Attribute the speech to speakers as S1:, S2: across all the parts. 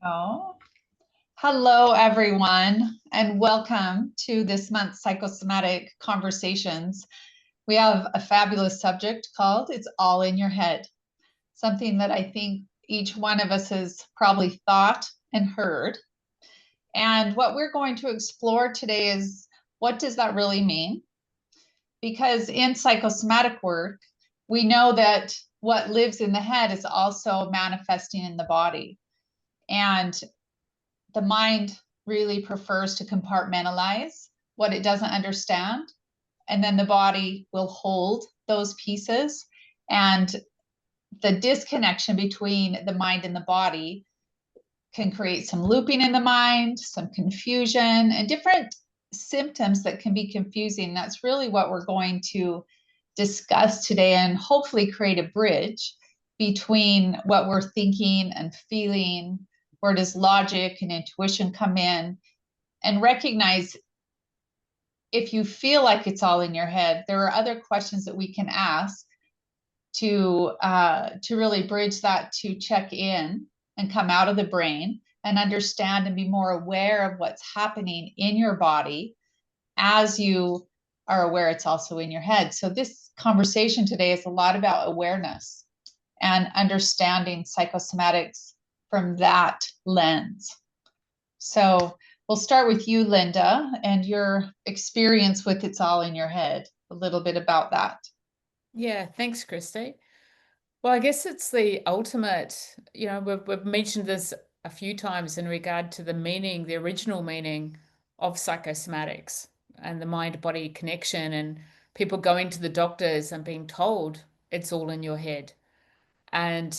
S1: Oh, hello, everyone, and welcome to this month's Psychosomatic Conversations. We have a fabulous subject called It's All in Your Head, something that I think each one of us has probably thought and heard. And what we're going to explore today is what does that really mean? Because in psychosomatic work, we know that what lives in the head is also manifesting in the body. And the mind really prefers to compartmentalize what it doesn't understand. And then the body will hold those pieces. And the disconnection between the mind and the body can create some looping in the mind, some confusion, and different symptoms that can be confusing. That's really what we're going to discuss today and hopefully create a bridge between what we're thinking and feeling. Where does logic and intuition come in? And recognize if you feel like it's all in your head, there are other questions that we can ask to really bridge that, to check in and come out of the brain and understand and be more aware of what's happening in your body as you are aware it's also in your head. So this conversation today is a lot about awareness and understanding psychosomatics from that lens. So we'll start with you, Linda, and your experience with It's All in Your Head, a little bit about that.
S2: Yeah, thanks, Christy. Well, I guess it's the ultimate, we've mentioned this a few times in regard to the meaning, the original meaning of psychosomatics and the mind-body connection, and people going to the doctors and being told it's all in your head. And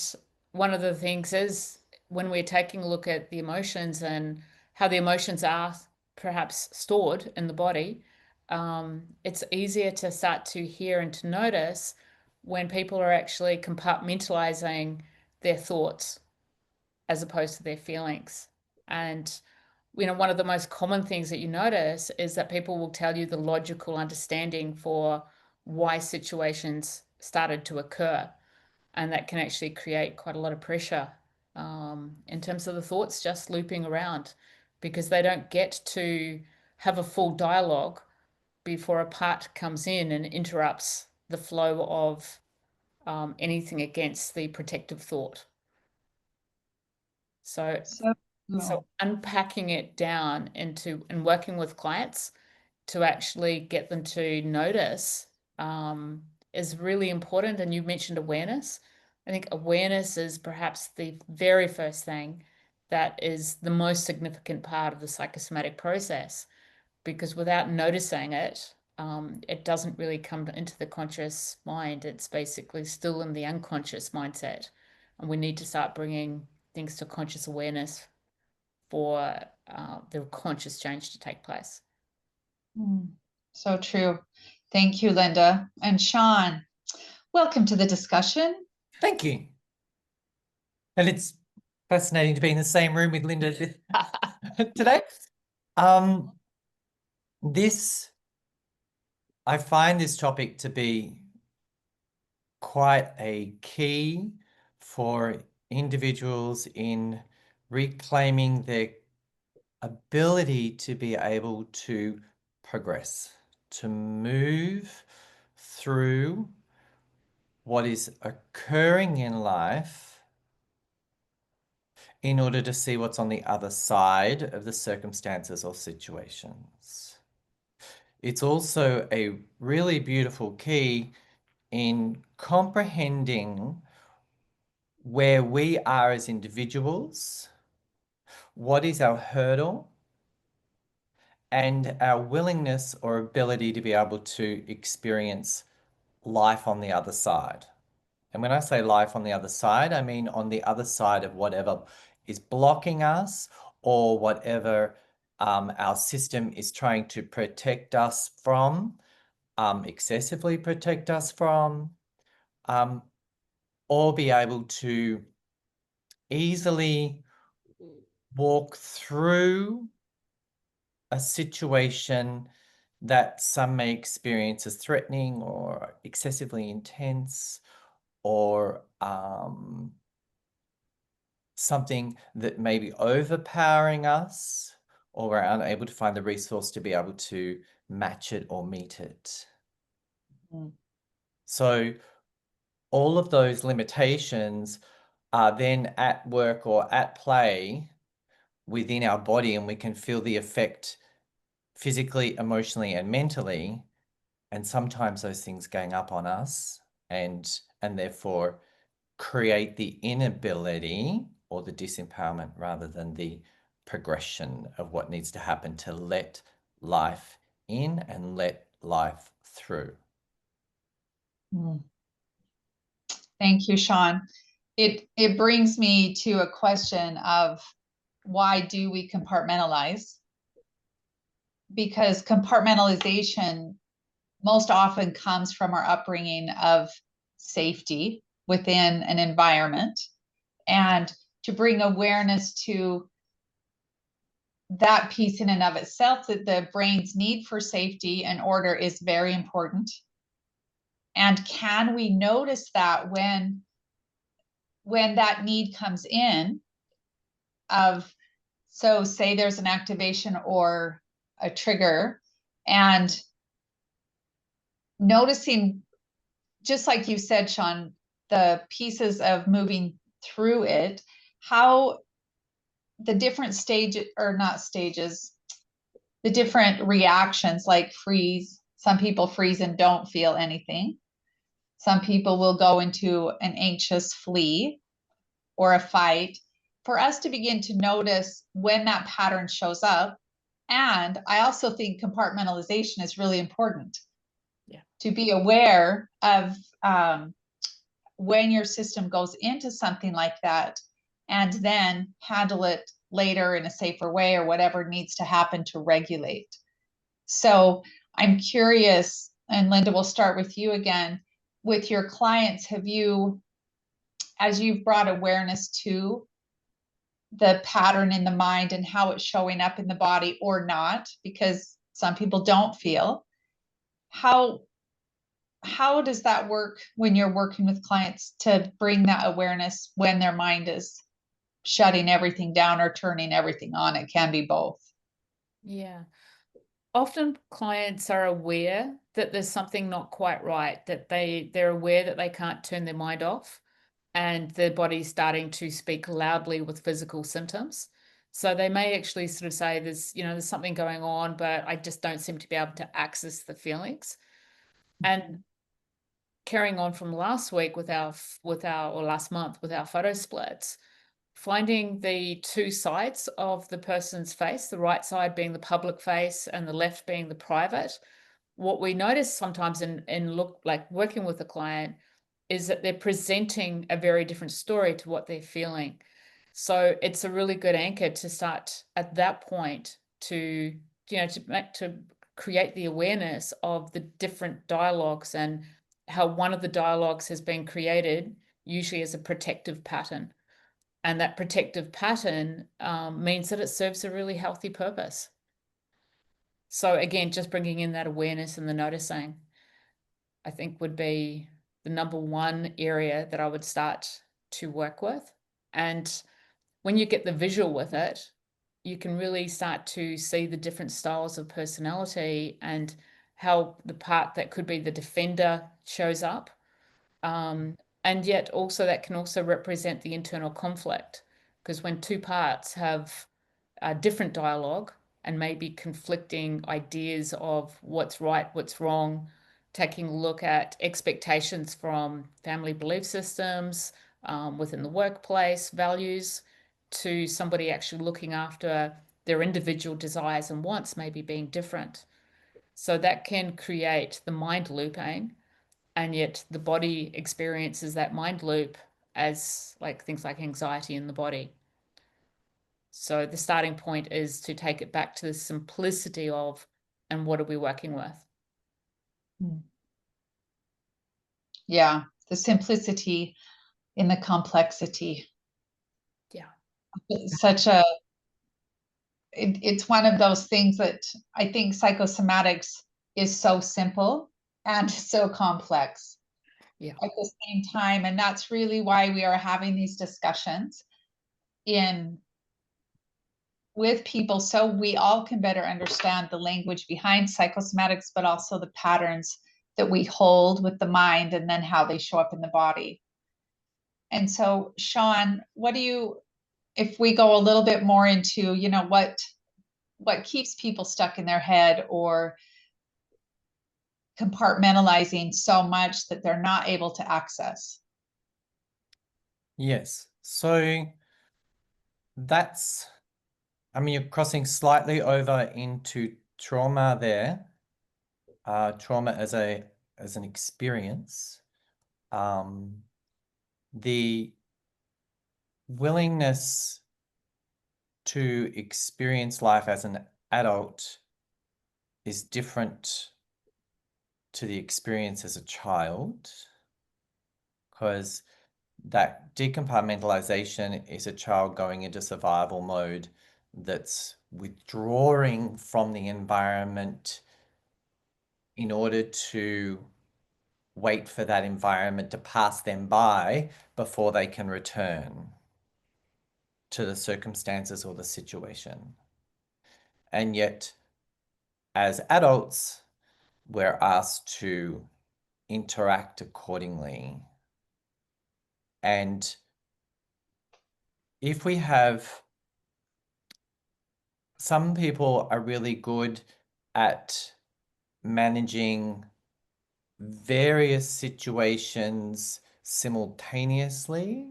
S2: one of the things is when we're taking a look at the emotions and how the emotions are perhaps stored in the body, it's easier to start to hear and to notice when people are actually compartmentalizing their thoughts as opposed to their feelings. And one of the most common things that you notice is that people will tell you the logical understanding for why situations started to occur. And that can actually create quite a lot of pressure in terms of the thoughts just looping around, because they don't get to have a full dialogue before a part comes in and interrupts the flow of anything against the protective thought. So unpacking it down into and working with clients to actually get them to notice is really important. And you mentioned awareness. I think awareness is perhaps the very first thing that is the most significant part of the psychosomatic process, because without noticing it, it doesn't really come into the conscious mind. It's basically still in the unconscious mindset. And we need to start bringing things to conscious awareness for the conscious change to take place.
S1: So true. Thank you, Linda. And Sean, welcome to the discussion.
S3: Thank you. And it's fascinating to be in the same room with Linda today. I find this topic to be quite a key for individuals in reclaiming their ability to be able to progress, to move through what is occurring in life in order to see what's on the other side of the circumstances or situations. It's also a really beautiful key in comprehending where we are as individuals, what is our hurdle, and our willingness or ability to be able to experience life on the other side. And when I say life on the other side, I mean on the other side of whatever is blocking us or whatever our system is trying to protect us from, excessively protect us from, or be able to easily walk through a situation that some may experience as threatening or excessively intense or something that may be overpowering us, or we're unable to find the resource to be able to match it or meet it.
S1: Mm.
S3: So all of those limitations are then at work or at play within our body, and we can feel the effect physically, emotionally, and mentally. And sometimes those things gang up on us and therefore create the inability or the disempowerment rather than the progression of what needs to happen to let life in and let life through.
S1: Mm. Thank you, Sean. It brings me to a question of why do we compartmentalize? Because compartmentalization most often comes from our upbringing of safety within an environment, and to bring awareness to that piece in and of itself, that the brain's need for safety and order is very important. And can we notice that when that need comes in of, so say there's an activation or a trigger, and noticing, just like you said, Sean, the pieces of moving through it, how the different stages, the different reactions, like freeze. Some people freeze and don't feel anything. Some people will go into an anxious flee or a fight. For us to begin to notice when that pattern shows up. And I also think compartmentalization is really important.
S2: Yeah.
S1: To be aware of when your system goes into something like that, and then handle it later in a safer way or whatever needs to happen to regulate. So I'm curious, and Linda, we'll start with you again. With your clients, have you, as you've brought awareness to the pattern in the mind and how it's showing up in the body or not, because some people don't feel, how does that work when you're working with clients to bring that awareness when their mind is shutting everything down or turning everything on? It can be both.
S2: Yeah. Often clients are aware that there's something not quite right, that they're aware that they can't turn their mind off, and their body's starting to speak loudly with physical symptoms. So they may actually sort of say there's something going on, but I just don't seem to be able to access the feelings. And carrying on from last week or last month with our photo splits, finding the two sides of the person's face, the right side being the public face and the left being the private. What we notice sometimes in working with a client is that they're presenting a very different story to what they're feeling. So it's a really good anchor to start at that point to create the awareness of the different dialogues and how one of the dialogues has been created usually as a protective pattern. And that protective pattern means that it serves a really healthy purpose. So again, just bringing in that awareness and the noticing, I think would be the number one area that I would start to work with. And when you get the visual with it, you can really start to see the different styles of personality and how the part that could be the defender shows up. And yet also that can also represent the internal conflict, because when two parts have a different dialogue and maybe conflicting ideas of what's right, what's wrong, taking a look at expectations from family belief systems, within the workplace, values, to somebody actually looking after their individual desires and wants maybe being different. So that can create the mind looping, and yet the body experiences that mind loop as like things like anxiety in the body. So the starting point is to take it back to the simplicity of, and what are we working with?
S1: Yeah, the simplicity in the complexity.
S2: Yeah.
S1: It's it's one of those things that I think psychosomatics is so simple and so complex at the same time. And that's really why we are having these discussions, in with people so we all can better understand the language behind psychosomatics, but also the patterns that we hold with the mind and then how they show up in the body. And so, Sean, if we go a little bit more into, what keeps people stuck in their head or compartmentalizing so much that they're not able to access?
S3: Yes. So you're crossing slightly over into trauma there. Trauma as an experience. The willingness to experience life as an adult is different to the experience as a child, because that decompartmentalization is a child going into survival mode that's withdrawing from the environment in order to wait for that environment to pass them by before they can return to the circumstances or the situation. And yet, as adults, we're asked to interact accordingly. And if we have, some people are really good at managing various situations simultaneously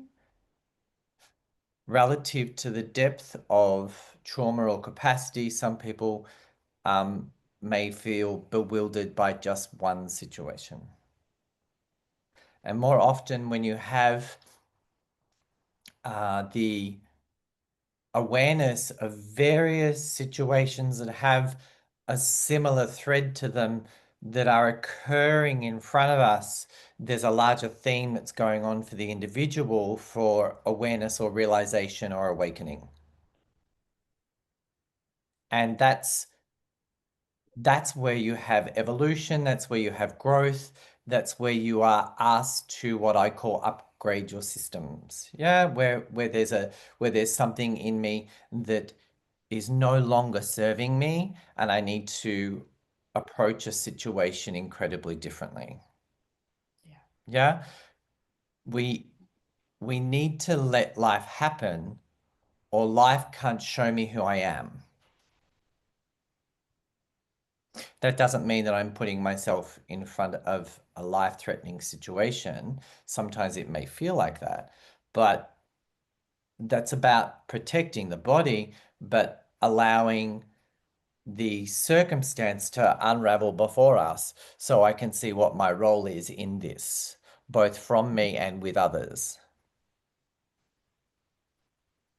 S3: relative to the depth of trauma or capacity. Some people may feel bewildered by just one situation. And more often when you have the awareness of various situations that have a similar thread to them that are occurring in front of us, there's a larger theme that's going on for the individual for awareness or realization or awakening. And that's where you have evolution, that's where you have growth, that's where you are asked to, what I call, upgrade your systems. Yeah, where there's something in me that is no longer serving me and I need to approach a situation incredibly differently. Yeah. We need to let life happen, or life can't show me who I am. That doesn't mean that I'm putting myself in front of a life-threatening situation. Sometimes it may feel like that, but that's about protecting the body, but allowing the circumstance to unravel before us so I can see what my role is in this, both from me and with others.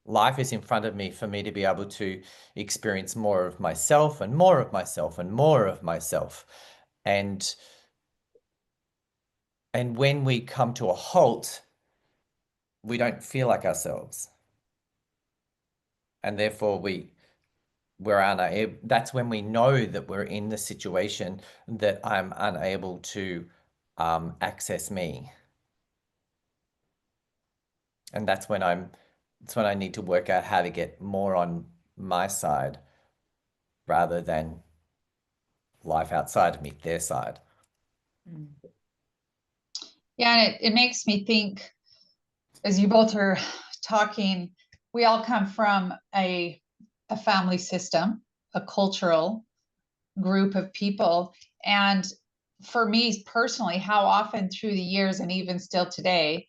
S3: Life is in front of me for me to be able to experience more of myself and more of myself and more of myself. And when we come to a halt, we don't feel like ourselves. And therefore we're unable, that's when we know that we're in the situation that I'm unable to access me. And that's when I need to work out how to get more on my side rather than life outside of me, their side.
S1: Yeah, and it makes me think, as you both are talking, we all come from a family system, a cultural group of people. And for me personally, how often through the years and even still today,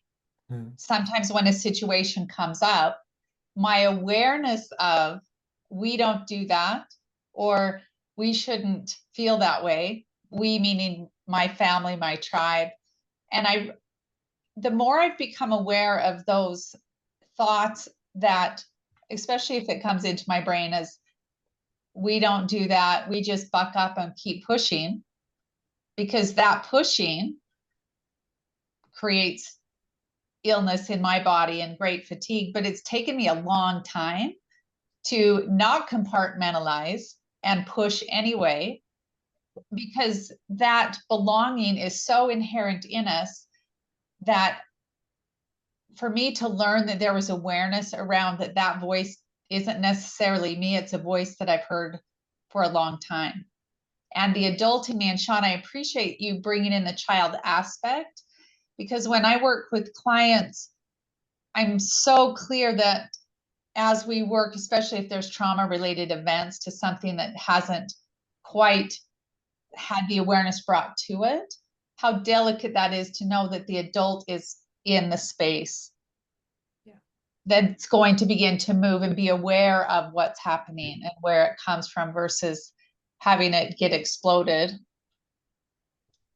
S1: sometimes when a situation comes up, my awareness of we don't do that, or we shouldn't feel that way, we meaning my family, my tribe. And the more I've become aware of those thoughts, that especially if it comes into my brain as we don't do that, we just buck up and keep pushing, because that pushing creates illness in my body and great fatigue. But it's taken me a long time to not compartmentalize and push anyway, because that belonging is so inherent in us that for me to learn that there was awareness around that voice isn't necessarily me, it's a voice that I've heard for a long time. And the adult in me, and Sean, I appreciate you bringing in the child aspect, because when I work with clients, I'm so clear that as we work, especially if there's trauma related events to something that hasn't quite had the awareness brought to it, how delicate that is to know that the adult is in the space.
S2: Yeah.
S1: That's going to begin to move and be aware of what's happening and where it comes from versus having it get exploded.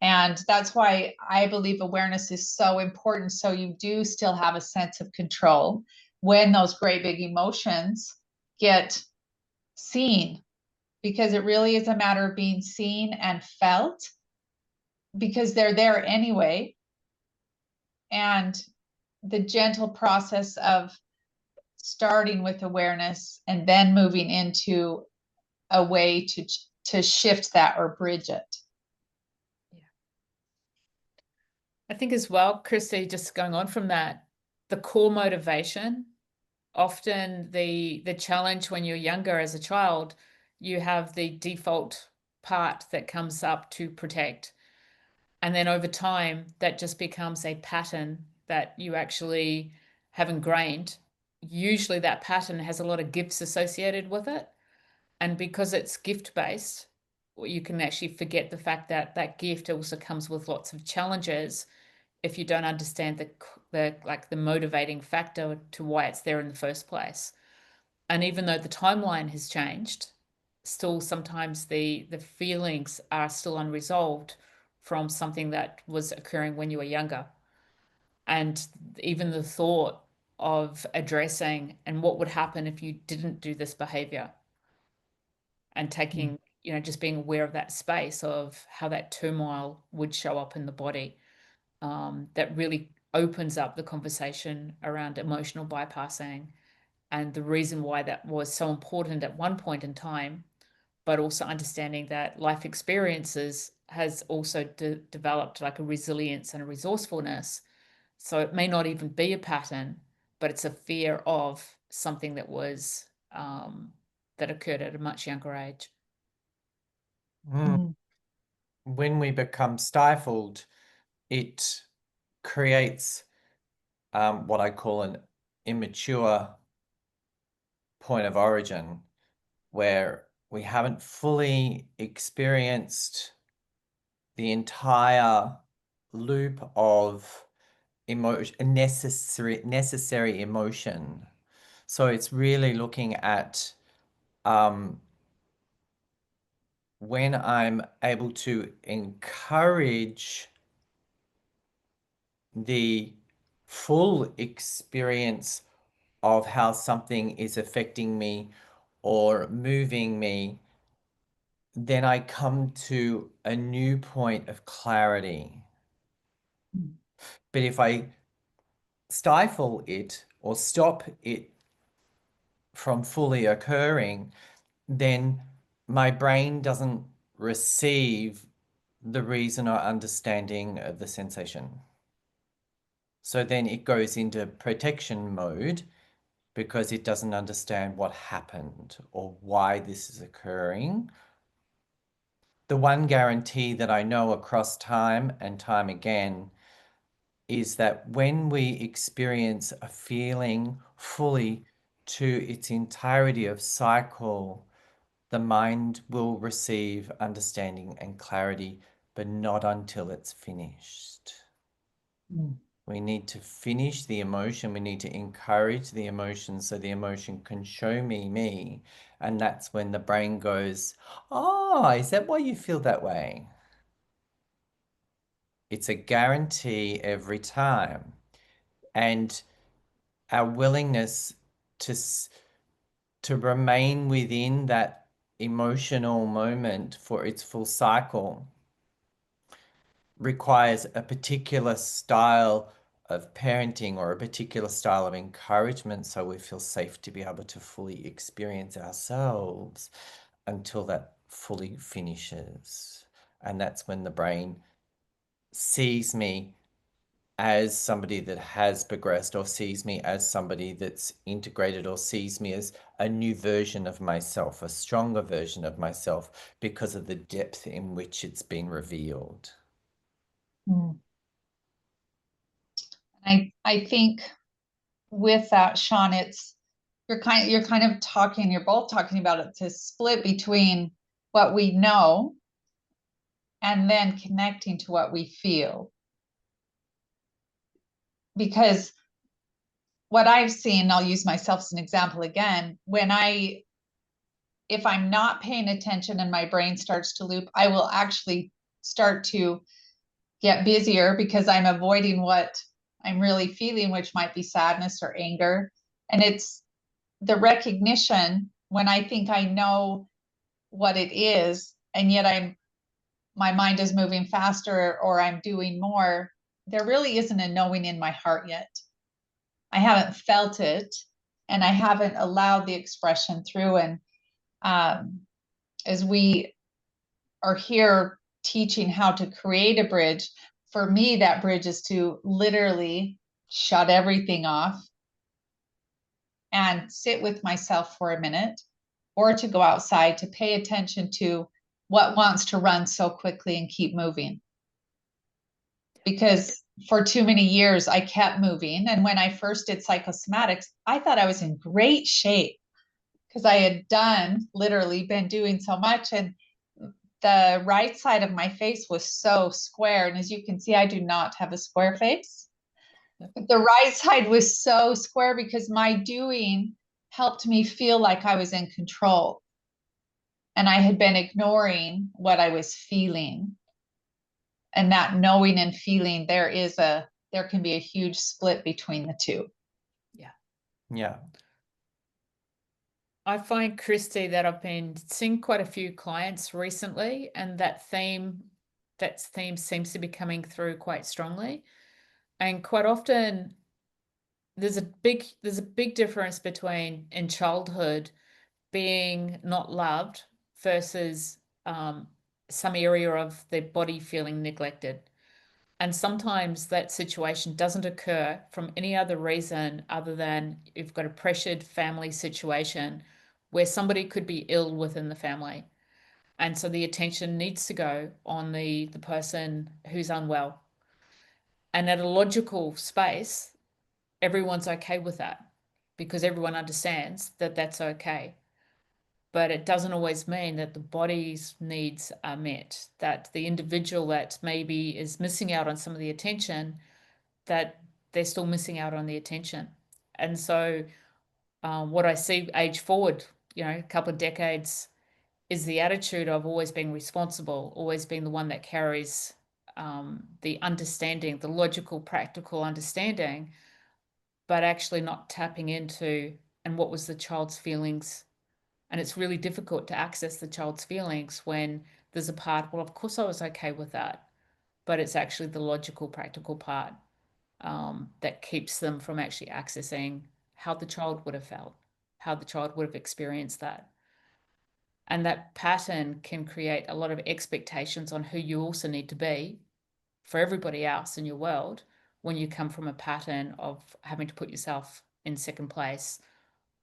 S1: And that's why I believe awareness is so important. So you do still have a sense of control when those great big emotions get seen, because it really is a matter of being seen and felt, because they're there anyway. And the gentle process of starting with awareness and then moving into a way to shift that or bridge it.
S2: I think as well, Christy, just going on from that, the core motivation, often the challenge when you're younger as a child, you have the default part that comes up to protect. And then over time, that just becomes a pattern that you actually have ingrained. Usually that pattern has a lot of gifts associated with it. And because it's gift-based, you can actually forget the fact that that gift also comes with lots of challenges if you don't understand the motivating factor to why it's there in the first place. And even though the timeline has changed, still sometimes the feelings are still unresolved from something that was occurring when you were younger. And even the thought of addressing and what would happen if you didn't do this behavior, and taking, just being aware of that space of how that turmoil would show up in the body. That really opens up the conversation around emotional bypassing and the reason why that was so important at one point in time, but also understanding that life experiences has also developed like a resilience and a resourcefulness. So it may not even be a pattern, but it's a fear of something that was that occurred at a much younger age.
S3: When we become stifled, it creates what I call an immature point of origin, where we haven't fully experienced the entire loop of necessary emotion. So it's really looking at when I'm able to encourage the full experience of how something is affecting me or moving me, then I come to a new point of clarity. But if I stifle it or stop it from fully occurring, then my brain doesn't receive the reason or understanding of the sensation. So then it goes into protection mode because it doesn't understand what happened or why this is occurring. The one guarantee that I know across time and time again is that when we experience a feeling fully to its entirety of cycle, the mind will receive understanding and clarity, but not until it's finished. We need to finish the emotion. We need to encourage the emotion so the emotion can show me. And that's when the brain goes, oh, is that why you feel that way? It's a guarantee every time. And our willingness to remain within that emotional moment for its full cycle requires a particular style of parenting or a particular style of encouragement, so we feel safe to be able to fully experience ourselves until that fully finishes. And that's when the brain sees me as somebody that has progressed, or sees me as somebody that's integrated, or sees me as a new version of myself, a stronger version of myself, because of the depth in which it's been revealed.
S1: I think with that, Sean, you're both talking about it, to split between what we know and then connecting to what we feel. Because what I've seen, I'll use myself as an example again, if I'm not paying attention and my brain starts to loop, I will actually start to get busier because I'm avoiding what I'm really feeling, which might be sadness or anger. And it's the recognition when I think I know what it is, and yet my mind is moving faster, or I'm doing more. There really isn't a knowing in my heart yet. I haven't felt it, and I haven't allowed the expression through. And as we are here teaching how to create a bridge, for me, that bridge is to literally shut everything off and sit with myself for a minute, or to go outside to pay attention to what wants to run so quickly and keep moving. Because for too many years, I kept moving. And when I first did psychosomatics, I thought I was in great shape because I had literally been doing so much. And the right side of my face was so square. And as you can see, I do not have a square face. But the right side was so square because my doing helped me feel like I was in control. And I had been ignoring what I was feeling. And that knowing and feeling, there can be a huge split between the two.
S3: Yeah.
S2: I find, Christy, that I've been seeing quite a few clients recently, and that theme seems to be coming through quite strongly. And quite often there's a big difference between, in childhood, being not loved versus some area of their body feeling neglected. And sometimes that situation doesn't occur from any other reason other than you've got a pressured family situation where somebody could be ill within the family. And so the attention needs to go on the person who's unwell. And at a logical space, everyone's okay with that because everyone understands that that's okay. But it doesn't always mean that the body's needs are met, that the individual that maybe is missing out on some of the attention, that they're still missing out on the attention. And so what I see age forward, a couple of decades, is the attitude of always being responsible, always being the one that carries the understanding, the logical, practical understanding, but actually not tapping into and what was the child's feelings. And it's really difficult to access the child's feelings when there's a part, well, of course I was okay with that, but it's actually the logical, practical part that keeps them from actually accessing how the child would have felt, how the child would have experienced that. And that pattern can create a lot of expectations on who you also need to be for everybody else in your world when you come from a pattern of having to put yourself in second place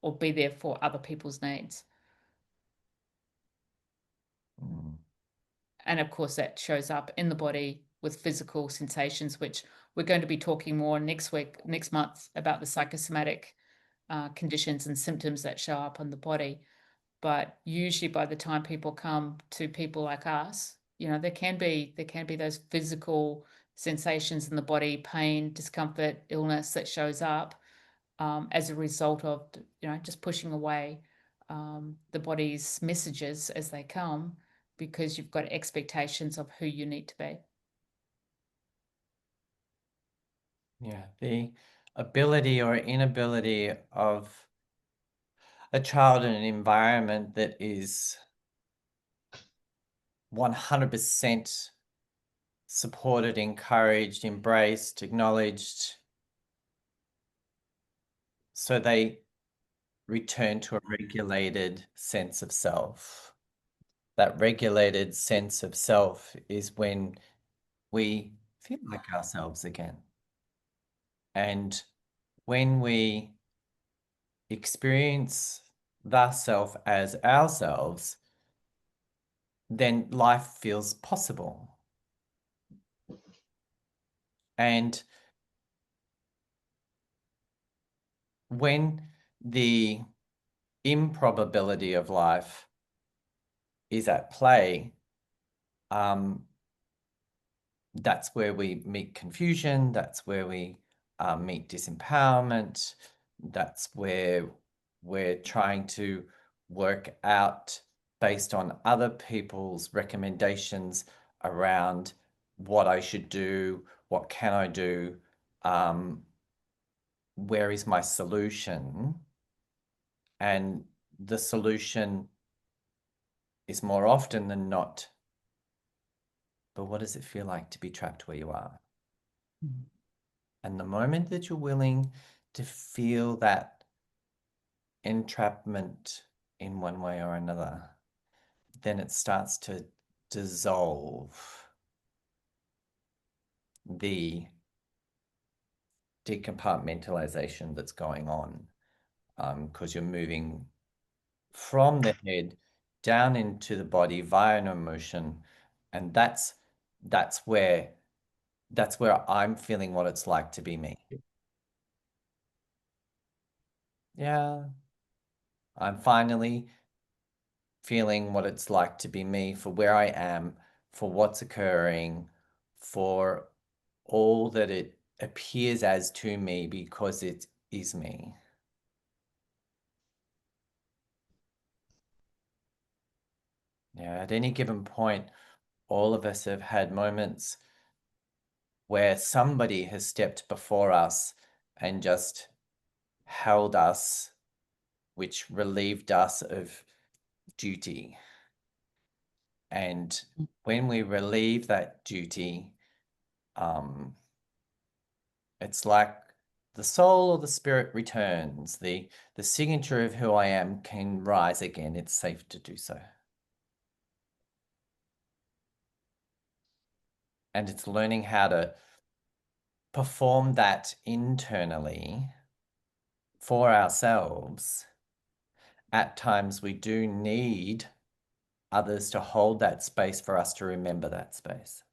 S2: or be there for other people's needs. And of course, that shows up in the body with physical sensations, which we're going to be talking more next month about the psychosomatic conditions and symptoms that show up on the body. But usually by the time people come to people like us, there can be those physical sensations in the body, pain, discomfort, illness that shows up as a result of, just pushing away the body's messages as they come, because you've got expectations of who you need to be.
S3: Yeah, the ability or inability of a child in an environment that is 100% supported, encouraged, embraced, acknowledged, so they return to a regulated sense of self. That regulated sense of self is when we feel like ourselves again. And when we experience the self as ourselves, then life feels possible. And when the improbability of life is at play, that's where we meet confusion, that's where we meet disempowerment, that's where we're trying to work out based on other people's recommendations around what I should do, what can I do, where is my solution? And the solution is more often than not, but what does it feel like to be trapped where you are? Mm. And the moment that you're willing to feel that entrapment in one way or another, then it starts to dissolve the decompartmentalization that's going on, because you're moving from the head down into the body via an emotion, and that's where I'm feeling what it's like to be me. Yeah, I'm finally feeling what it's like to be me, for where I am, for what's occurring, for all that it appears as to me, because it is me. Yeah, at any given point, all of us have had moments where somebody has stepped before us and just held us, which relieved us of duty. And when we relieve that duty, it's like the soul or the spirit returns. The signature of who I am can rise again. It's safe to do so. And it's learning how to perform that internally for ourselves. At times we do need others to hold that space for us to remember that space.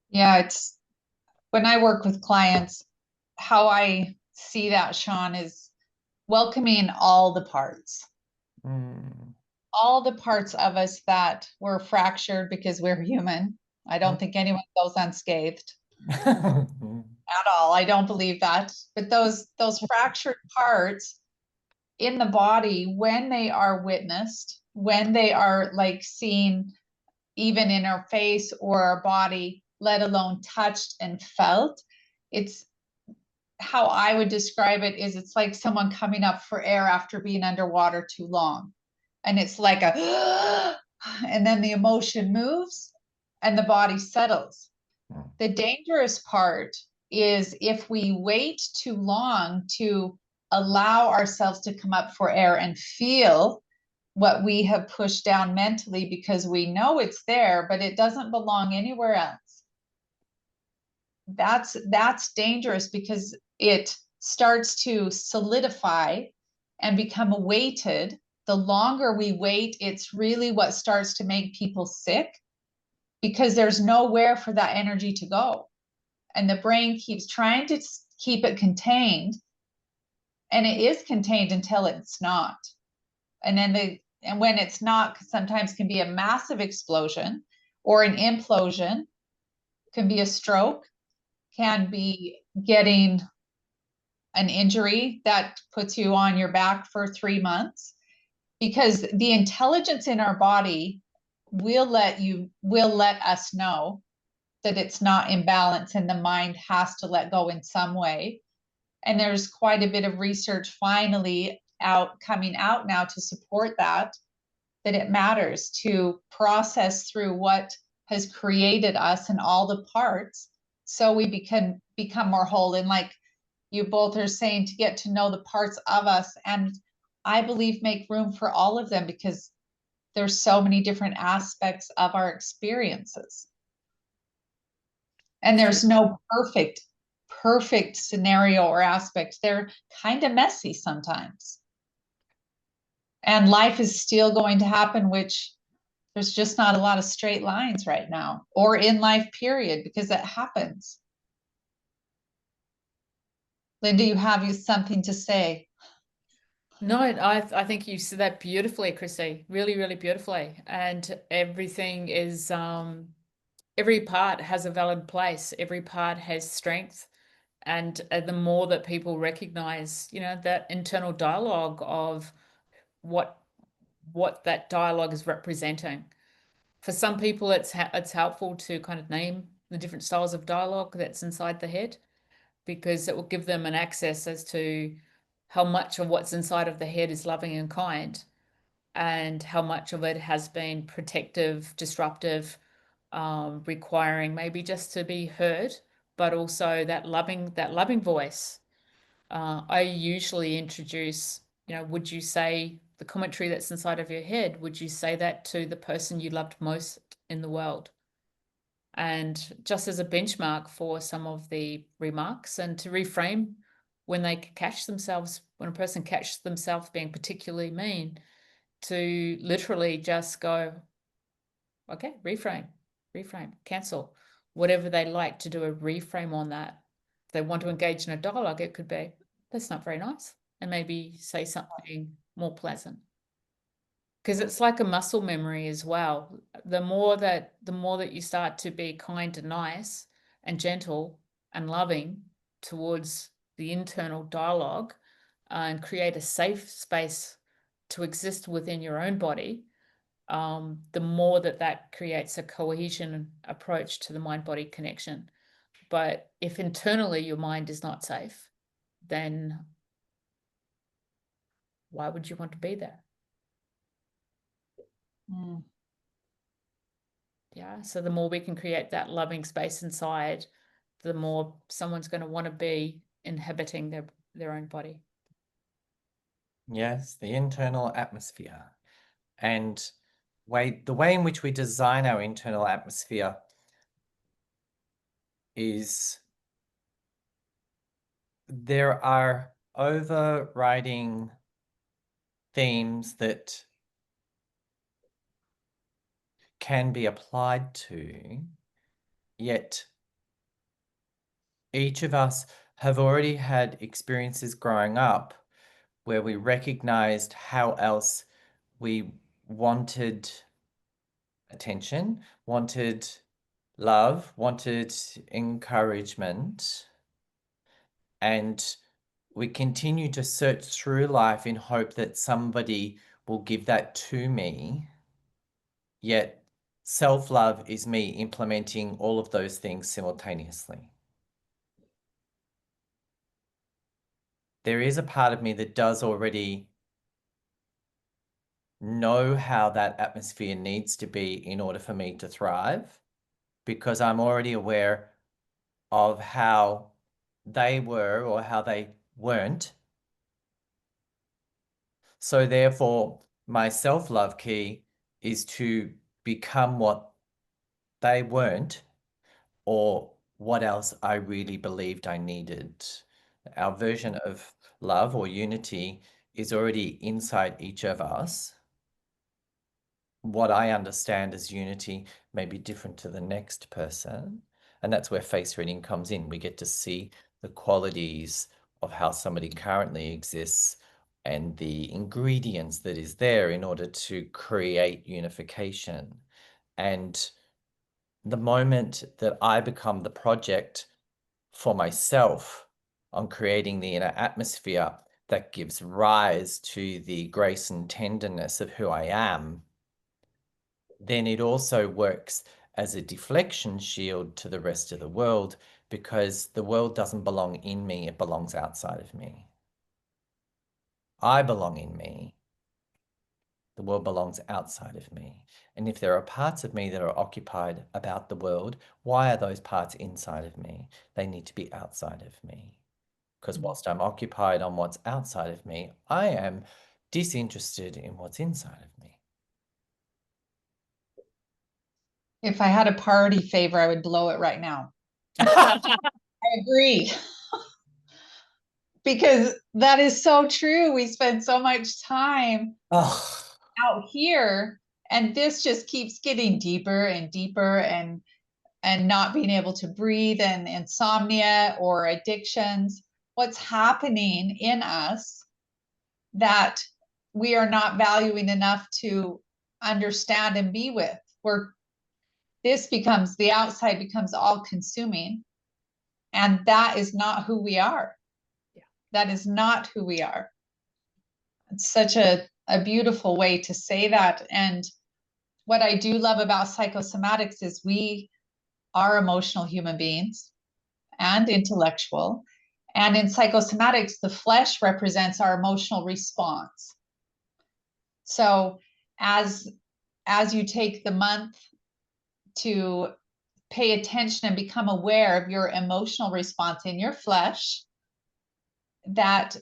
S1: Yeah, it's when I work with clients, how I see that, Sean, is welcoming all the parts. All the parts of us that were fractured, because we're human. I don't think anyone goes unscathed at all. I don't believe that. But those fractured parts in the body, when they are witnessed, when they are like seen even in our face or our body, let alone touched and felt, it's how I would describe it is it's like someone coming up for air after being underwater too long. And it's like a, and then the emotion moves and the body settles. The dangerous part is if we wait too long to allow ourselves to come up for air and feel what we have pushed down mentally, because we know it's there, but it doesn't belong anywhere else. That's dangerous, because it starts to solidify and become weighted. The longer we wait, it's really what starts to make people sick, because there's nowhere for that energy to go. And the brain keeps trying to keep it contained, and it is contained until it's not. And then and when it's not, sometimes can be a massive explosion or an implosion, can be a stroke, can be getting an injury that puts you on your back for 3 months, because the intelligence in our body will let us know that it's not in balance, and the mind has to let go in some way. And there's quite a bit of research finally coming out now to support that it matters to process through what has created us and all the parts, so we become more whole. And like you both are saying, to get to know the parts of us, and I believe make room for all of them, because there's so many different aspects of our experiences. And there's no perfect perfect scenario or aspect. They're kind of messy sometimes. And life is still going to happen, which there's just not a lot of straight lines right now, or in life, period, because it happens. Linda, you have something to say?
S2: No, I think you said that beautifully, Christy. Really, really beautifully. And everything is every part has a valid place. Every part has strength. And the more that people recognize, you know, that internal dialogue of what that dialogue is representing. For some people, it's helpful to kind of name the different styles of dialogue that's inside the head, because it will give them an access as to how much of what's inside of the head is loving and kind, and how much of it has been protective, disruptive, requiring maybe just to be heard, but also that loving voice. I usually introduce, you know, would you say the commentary that's inside of your head, would you say that to the person you loved most in the world? And just as a benchmark for some of the remarks, and to reframe when they catch themselves, when a person catches themselves being particularly mean, to literally just go, okay, reframe, cancel. Whatever they like, to do a reframe on that. If they want to engage in a dialogue, it could be, that's not very nice. And maybe say something more pleasant. Because it's like a muscle memory as well. The more that you start to be kind and nice and gentle and loving towards the internal dialogue, and create a safe space to exist within your own body, the more that creates a cohesion approach to the mind-body connection. But if internally your mind is not safe, then why would you want to be there? Yeah, so the more we can create that loving space inside, the more someone's going to want to be inhabiting their own body.
S3: Yes, the internal atmosphere. And the way in which we design our internal atmosphere is there are overriding themes that can be applied to, yet each of us have already had experiences growing up where we recognized how else we wanted attention, wanted love, wanted encouragement, and we continue to search through life in hope that somebody will give that to me. Yet self-love is me implementing all of those things simultaneously. There is a part of me that does already know how that atmosphere needs to be in order for me to thrive, because I'm already aware of how they were or how they weren't. So therefore, my self-love key is to become what they weren't, or what else I really believed I needed. Our version of love or unity is already inside each of us. What I understand as unity may be different to the next person. And that's where face reading comes in. We get to see the qualities of how somebody currently exists and the ingredients that is there in order to create unification. And the moment that I become the project for myself on creating the inner atmosphere that gives rise to the grace and tenderness of who I am, then it also works as a deflection shield to the rest of the world, because the world doesn't belong in me, it belongs outside of me. I belong in me. The world belongs outside of me. And if there are parts of me that are occupied about the world, why are those parts inside of me? They need to be outside of me. Because whilst I'm occupied on what's outside of me, I am disinterested in what's inside of me.
S1: If I had a party favor, I would blow it right now. I agree. Because that is so true. We spend so much time
S3: Oh,
S1: out here, and this just keeps getting deeper and deeper, and not being able to breathe, and insomnia or addictions. What's happening in us that we are not valuing enough to understand and be with, where this becomes, the outside becomes all consuming, and that is not who we are.
S2: Yeah.
S1: That is not who we are. It's such a beautiful way to say that. And what I do love about psychosomatics is we are emotional human beings and intellectual. And in psychosomatics, the flesh represents our emotional response. So as you take the month to pay attention and become aware of your emotional response in your flesh, that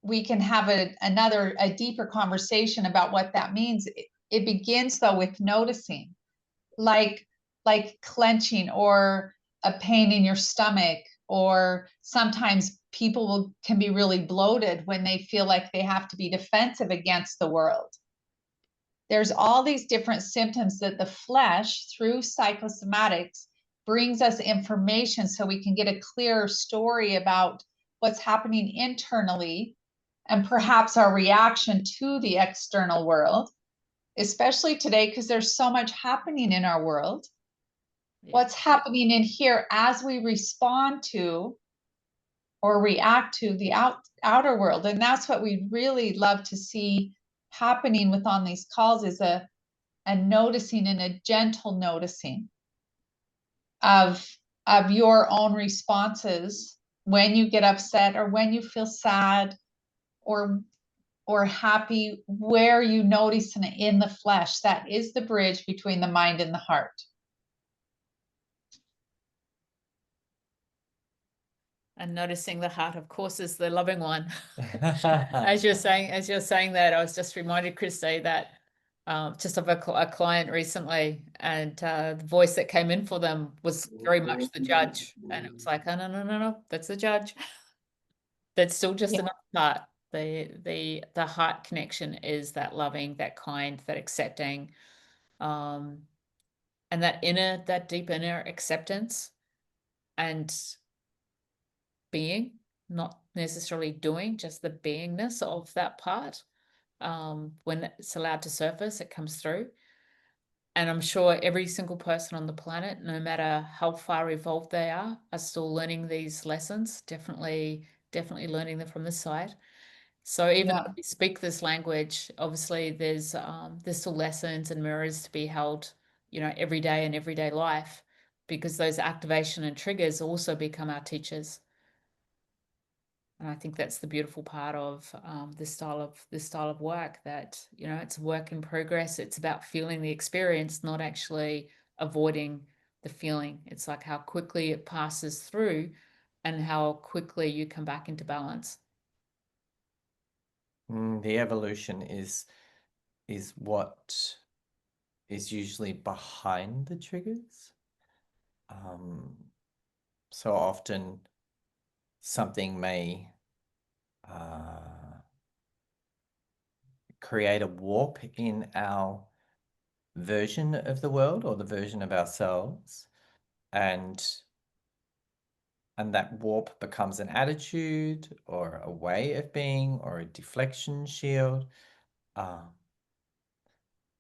S1: we can have a deeper conversation about what that means. It begins though with noticing, like clenching, or a pain in your stomach, or sometimes people can be really bloated when they feel like they have to be defensive against the world. There's all these different symptoms that the flesh, through psychosomatics, brings us information so we can get a clearer story about what's happening internally, and perhaps our reaction to the external world, especially today, because there's so much happening in our world.
S2: Yeah.
S1: What's happening in here as we respond to or react to the outer world. And that's what we really love to see happening with on these calls, is a noticing, and a gentle noticing of your own responses when you get upset, or when you feel sad, or happy, where you notice in the flesh. That is the bridge between the mind and the heart.
S2: And noticing the heart, of course, is the loving one. As you're saying that, I was just reminded, Christy, that just of a client recently, and the voice that came in for them was very much the judge, and it was like, oh, no, that's the judge. That's still just another part. The heart connection is that loving, that kind, that accepting, and that deep inner acceptance and being, not necessarily doing, just the beingness of that part. When it's allowed to surface, it comes through. And I'm sure every single person on the planet, no matter how far evolved they are still learning these lessons, definitely learning them from this side. So even though we speak this language, obviously there's still lessons and mirrors to be held, every day in everyday life, because those activation and triggers also become our teachers. And I think that's the beautiful part of this style of work, that it's a work in progress. It's about feeling the experience, not actually avoiding the feeling. It's like how quickly it passes through, and how quickly you come back into balance.
S3: The evolution is what is usually behind the triggers. So often something may create a warp in our version of the world, or the version of ourselves, and that warp becomes an attitude, or a way of being, or a deflection shield,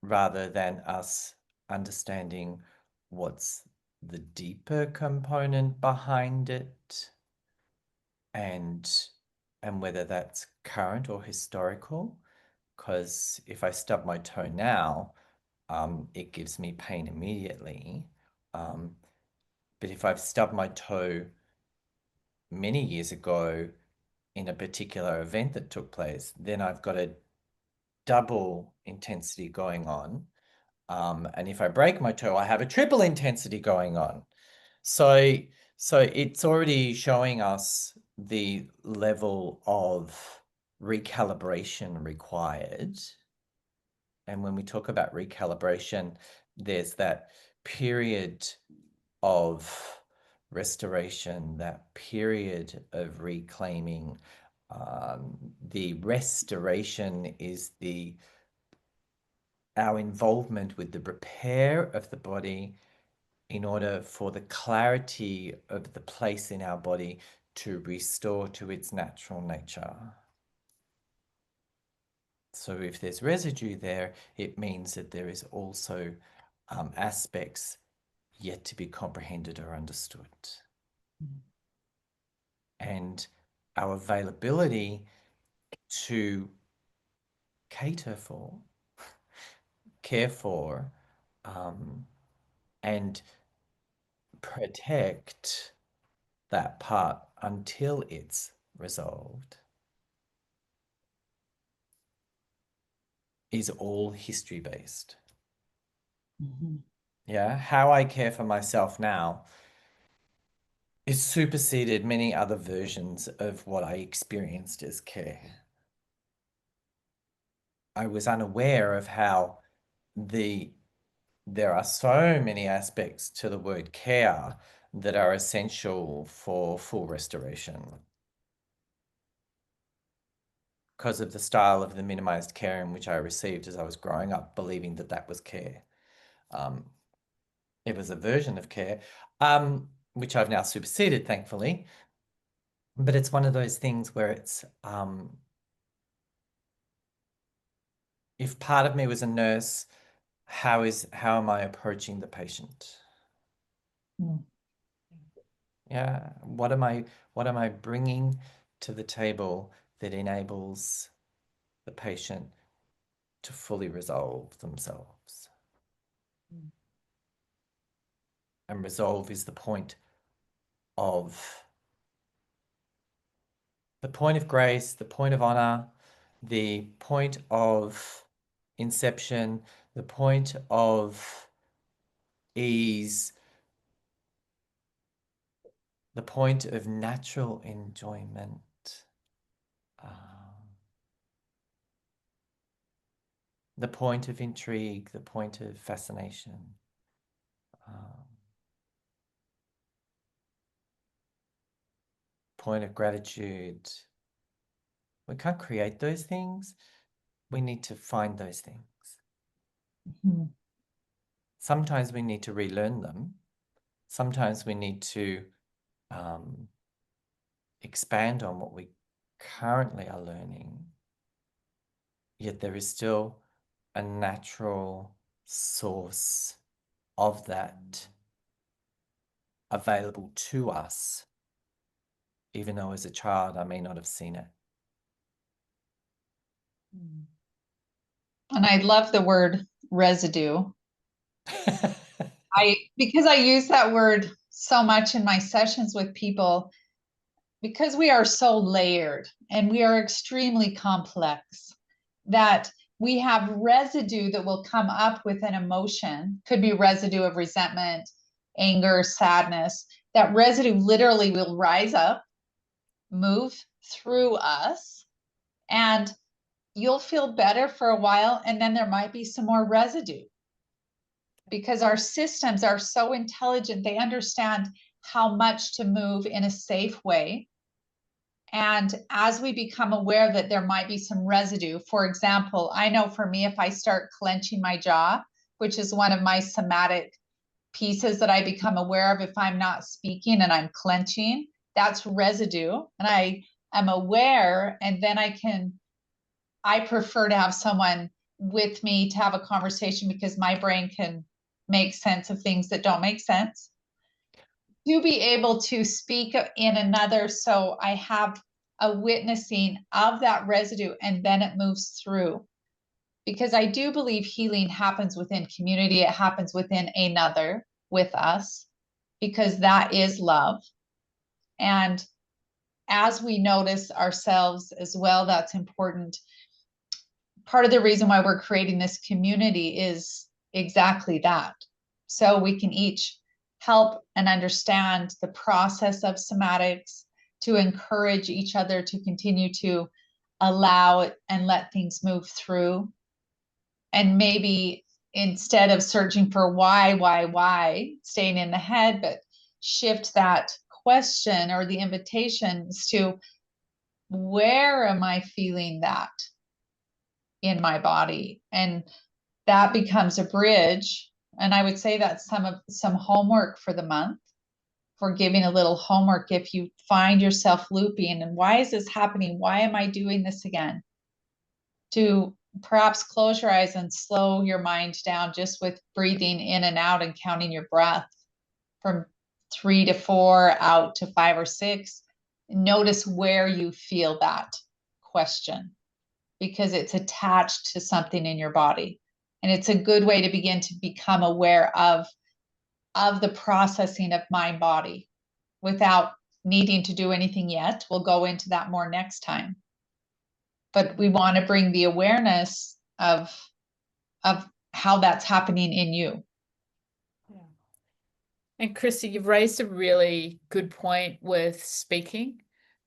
S3: rather than us understanding what's the deeper component behind it, and whether that's current or historical. Because if I stub my toe now, it gives me pain immediately. But if I've stubbed my toe many years ago in a particular event that took place, then I've got a double intensity going on. And if I break my toe, I have a triple intensity going on. So it's already showing us the level of recalibration required. And when we talk about recalibration, there's that period of restoration, that period of reclaiming. The restoration is our involvement with the repair of the body in order for the clarity of the place in our body to restore to its natural nature. So if there's residue there, it means that there is also aspects yet to be comprehended or understood. And our availability to cater for, care for, and protect that part until it's resolved is all history based. Yeah, how I care for myself now is superseded many other versions of what I experienced as care. I was unaware of how there are so many aspects to the word care that are essential for full restoration because of the style of the minimized care in which I received as I was growing up, believing that that was care. It was a version of care, which I've now superseded, thankfully. But it's one of those things where it's, if part of me was a nurse, how am I approaching the patient? Yeah, what am I bringing to the table that enables the patient to fully resolve themselves? And resolve is the point of grace, the point of honor, the point of inception, the point of ease, the point of natural enjoyment. The point of intrigue, the point of fascination. Point of gratitude. We can't create those things. We need to find those things. Sometimes we need to relearn them. Sometimes we need to expand on what we currently are learning. Yet there is still a natural source of that available to us, even though as a child I may not have seen it.
S1: And I love the word residue. Because I use that word so much in my sessions with people, because we are so layered and we are extremely complex, that we have residue that will come up with an emotion, could be residue of resentment, anger, sadness. That residue literally will rise up, move through us, and you'll feel better for a while, and then there might be some more residue. Because our systems are so intelligent, they understand how much to move in a safe way. And as we become aware that there might be some residue, for example, I know for me, if I start clenching my jaw, which is one of my somatic pieces that I become aware of, if I'm not speaking and I'm clenching, that's residue. And I am aware, and then I prefer to have someone with me to have a conversation, because my brain can make sense of things that don't make sense. To be able to speak in another, so I have a witnessing of that residue, and then it moves through. Because I do believe healing happens within community, it happens within another with us, because that is love. And as we notice ourselves as well, that's important. Part of the reason why we're creating this community is exactly that. So we can each help and understand the process of somatics, to encourage each other to continue to allow it and let things move through. And maybe instead of searching for why, staying in the head, but shift that question or the invitations to, where am I feeling that in my body? And that becomes a bridge. And I would say that's some homework for the month, for giving a little homework. If you find yourself looping, and why is this happening? Why am I doing this again? To perhaps close your eyes and slow your mind down just with breathing in and out and counting your breath from 3 to 4, out to 5 or 6. Notice where you feel that question, because it's attached to something in your body. And it's a good way to begin to become aware of the processing of mind body without needing to do anything yet. We'll go into that more next time. But we want to bring the awareness of how that's happening in you.
S2: Yeah. And Christy, you've raised a really good point with speaking.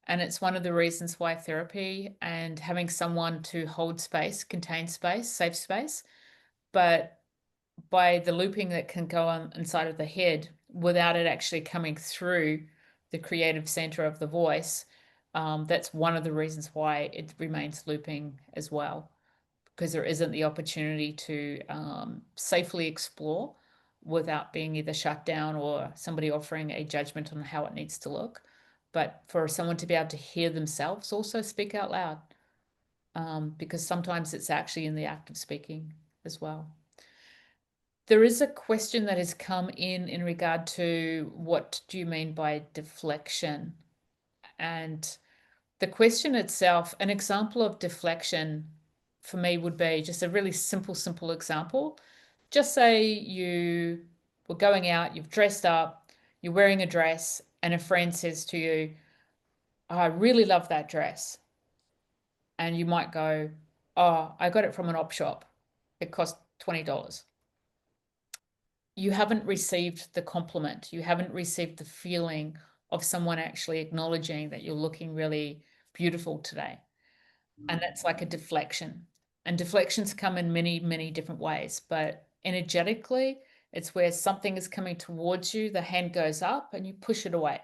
S2: And it's one of the reasons why therapy and having someone to hold space, contain space, safe space, but by the looping that can go on inside of the head without it actually coming through the creative center of the voice, that's one of the reasons why it remains looping as well, because there isn't the opportunity to safely explore without being either shut down or somebody offering a judgment on how it needs to look. But for someone to be able to hear themselves also speak out loud, because sometimes it's actually in the act of speaking as well. There is a question that has come in regard to, what do you mean by deflection? And the question itself, an example of deflection for me would be just a really simple example. Just say you were going out, you've dressed up, you're wearing a dress, and a friend says to you, oh, I really love that dress. And you might go, oh, I got it from an op shop. It cost $20. You haven't received the compliment. You haven't received the feeling of someone actually acknowledging that you're looking really beautiful today. And that's like a deflection. And deflections come in many different ways, but energetically, it's where something is coming towards you, the hand goes up and you push it away.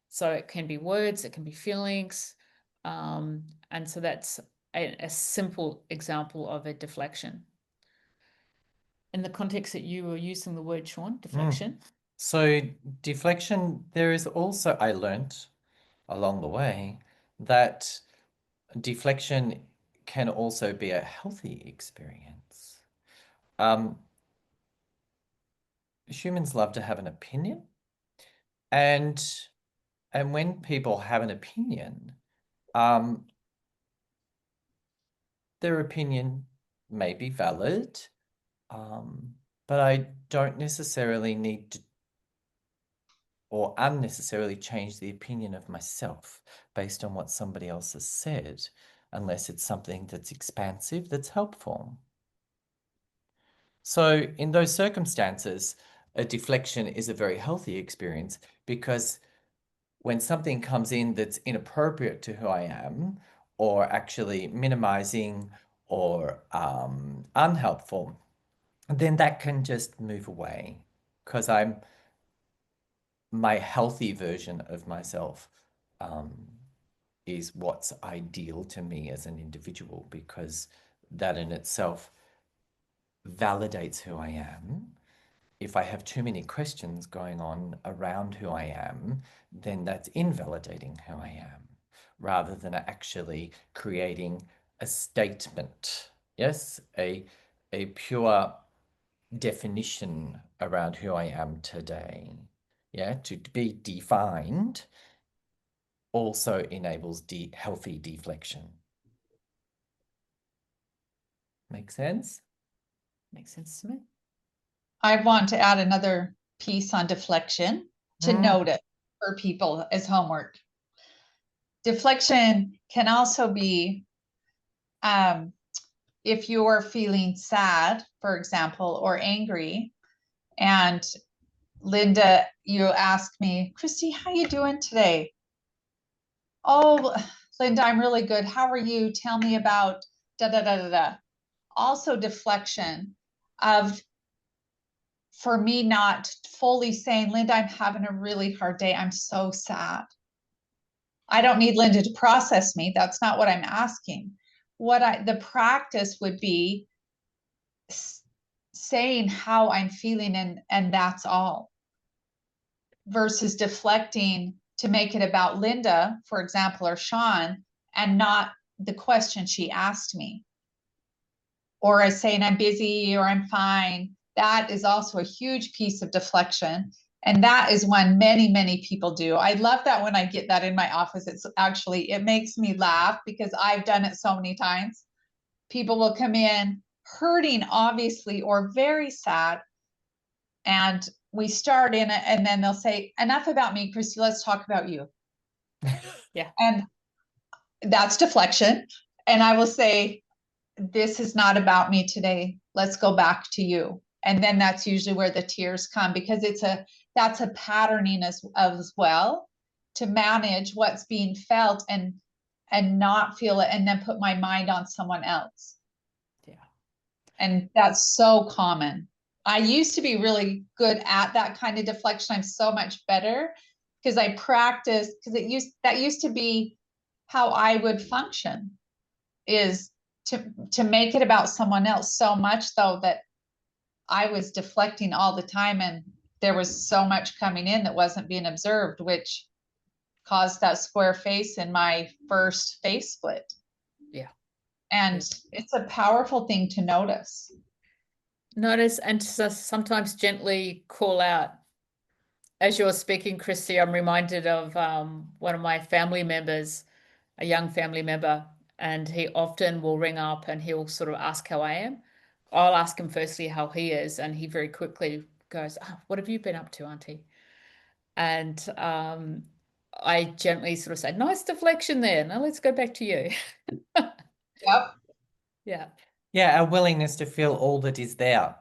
S2: So it can be words, it can be feelings. And so that's a simple example of a deflection. In the context that you were using the word, Sean, deflection.
S3: So deflection, there is also, I learnt along the way that deflection can also be a healthy experience. Humans love to have an opinion, and when people have an opinion, their opinion may be valid, but I don't necessarily need to or unnecessarily change the opinion of myself based on what somebody else has said, unless it's something that's expansive, that's helpful. So in those circumstances, a deflection is a very healthy experience, because when something comes in that's inappropriate to who I am, or actually minimizing or unhelpful, then that can just move away, because my healthy version of myself is what's ideal to me as an individual, because that in itself validates who I am. If I have too many questions going on around who I am, then that's invalidating who I am, rather than actually creating a statement. Yes, a pure definition around who I am today. Yeah, to be defined also enables healthy deflection. Make sense?
S2: Makes sense to me.
S1: I want to add another piece on deflection to note it for people as homework. Deflection can also be if you're feeling sad, for example, or angry, and Linda, you asked me, Christy, how you doing today? Oh, Linda, I'm really good. How are you? Tell me about da da da da da. Also deflection of for me not fully saying, Linda, I'm having a really hard day. I'm so sad. I don't need Linda to process me. That's not what I'm asking. The practice would be saying how I'm feeling, and that's all, versus deflecting to make it about Linda, for example, or Sean, and not the question she asked me. Or saying I'm busy or I'm fine. That is also a huge piece of deflection. And that is one many people do. I love that when I get that in my office. It makes me laugh because I've done it so many times. People will come in hurting, obviously, or very sad. And we start in it, and then they'll say, enough about me, Christy, let's talk about you.
S2: Yeah.
S1: And that's deflection. And I will say, this is not about me today. Let's go back to you. And then that's usually where the tears come, because that's a patterning as well, to manage what's being felt and not feel it, and then put my mind on someone else.
S2: Yeah.
S1: And that's so common. I used to be really good at that kind of deflection. I'm so much better because I practiced, because that used to be how I would function, is to make it about someone else, so much though that I was deflecting all the time, and there was so much coming in that wasn't being observed, which caused that square face in my first face split.
S2: Yeah.
S1: And it's a powerful thing to notice.
S2: Notice and sometimes gently call out. As you're speaking, Christy, I'm reminded of one of my family members, a young family member, and he often will ring up and he'll sort of ask how I am. I'll ask him firstly how he is, and he very quickly goes, "Oh, what have you been up to, Auntie?" And I gently sort of say, "Nice deflection there. Now let's go back to you."
S1: Yep.
S2: Yeah.
S3: Yeah, our willingness to feel all that is there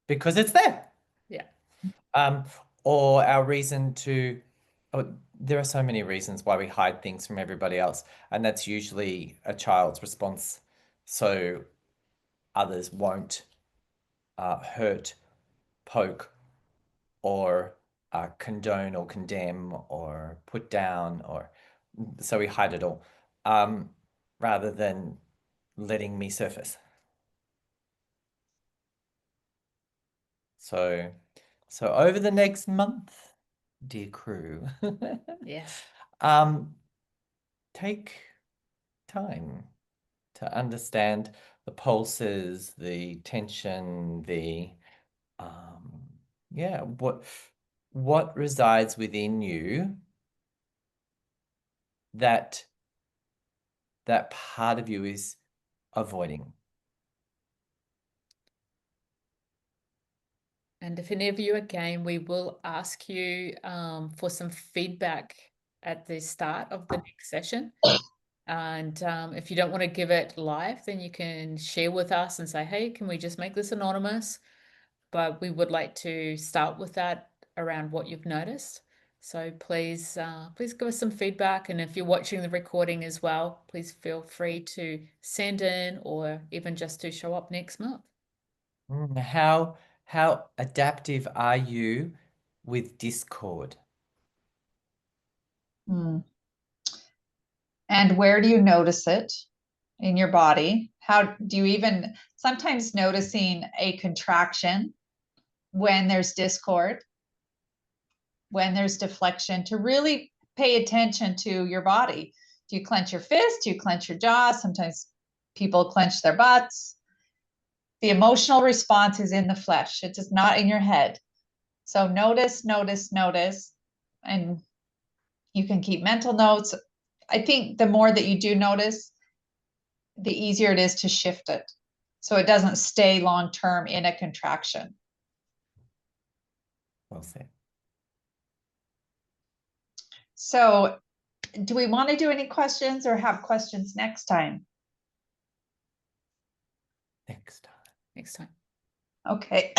S3: because it's there.
S2: Yeah.
S3: Or our reason to, there are so many reasons why we hide things from everybody else, and that's usually a child's response, so others won't hurt, poke, or condone or condemn or put down, or so we hide it all, rather than letting me surface. So over the next month, dear crew,
S2: Yes.
S3: take time to understand the pulses, the tension, the what resides within you that part of you is avoiding.
S2: And if any of you, again, we will ask you for some feedback at the start of the next session. And if you don't want to give it live, then you can share with us and say, hey, can we just make this anonymous? But we would like to start with that around what you've noticed. So please give us some feedback. And if you're watching the recording as well, please feel free to send in, or even just to show up next month.
S3: How adaptive are you with discord?
S1: And where do you notice it in your body? How do you even sometimes noticing a contraction when there's discord, when there's deflection, to really pay attention to your body? Do you clench your fist? Do you clench your jaw? Sometimes people clench their butts. The emotional response is in the flesh. It is not in your head. So notice, and you can keep mental notes. I think the more that you do notice, the easier it is to shift it, so it doesn't stay long-term in a contraction.
S3: Well said.
S1: So do we want to do any questions or have questions next time?
S3: Next time.
S2: Next time.
S1: Okay.